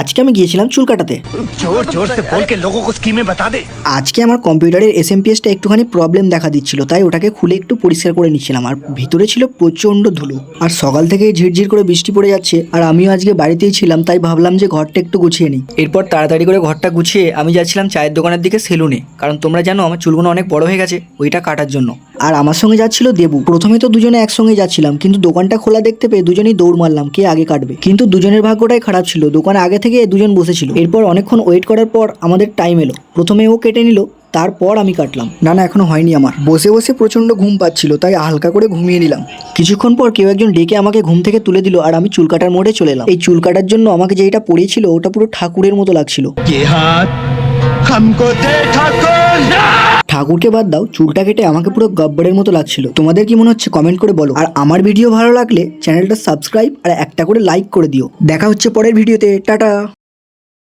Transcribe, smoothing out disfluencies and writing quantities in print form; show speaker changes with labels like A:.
A: আজকে আমি গিয়েছিলাম চুল কাটাতে।
B: जोर जोर से बोल के लोगों को स्कीमें बता दे।
A: আজকে আমার কম্পিউটারের এসএমপিএসটা একটুখানি প্রবলেম দেখা দিচ্ছিল, তাই ওটাকে খুলে একটু পরিষ্কার করে নিচ্ছিলাম। আর ভিতরে ছিল প্রচন্ড ধুলো, আর সকাল থেকে ঝিরঝির করে বৃষ্টি পড়ে যাচ্ছে। আর আমিও আজকে বাড়িতেই ছিলাম, তাই ভাবলাম যে ঘরটা একটু গুছিয়ে নিই। এরপর তাড়াতাড়ি করে ঘরটা গুছিয়ে আমি যাচ্ছিলাম চায়ের দোকানের দিকে সেলুনে, কারণ তোমরা জানো আমার চুলগুলো অনেক বড় হয়ে গেছে ওইটা কাটার জন্য। আর আমার সঙ্গে যাচ্ছিল দেবু। প্রথমে তো দুজনে একসঙ্গে যাচ্ছিলাম, কিন্তু দোকানটা খোলা দেখতে পেয়ে দুজনেই দৌড় মারলাম কে আগে কাটবে। কিন্তু দুজনের ভাগ্যটাই খারাপ ছিল, দোকানে আগে থেকে দুজন বসেছিল। এরপর অনেকক্ষণ ওয়েট করার পর আমাদের টাইম এলো। প্রথমে ও কেটে নিল, তারপর আমি কাটলাম। না এখনো হয়নি আমার। বসে বসে প্রচন্ড ঘুম পাচ্ছিল, তাই হালকা করে ঘুমিয়ে নিলাম। কিছুক্ষণ পর কেউ একজন ডেকে আমাকে ঘুম থেকে তুলে দিল, আর আমি চুল কাটার মোড়ে চলে এলাম। এই চুল কাটার জন্য আমাকে যেটা পরিয়েছিল ওটা পুরো ঠাকুরের মতো লাগছিল।
B: ये हाथ हमको दे ठाकुर।
A: ঠাকুরকে বাদ দাও, চুলটা কেটে আমাকে পুরো গব্বরের মতো লাগছিল। তোমাদের কি মনে হচ্ছে কমেন্ট করে বলো। আর আমার ভিডিও ভালো লাগলে চ্যানেলটা সাবস্ক্রাইব আর একটা করে লাইক করে দিও। দেখা হচ্ছে পরের ভিডিওতে। টাটা।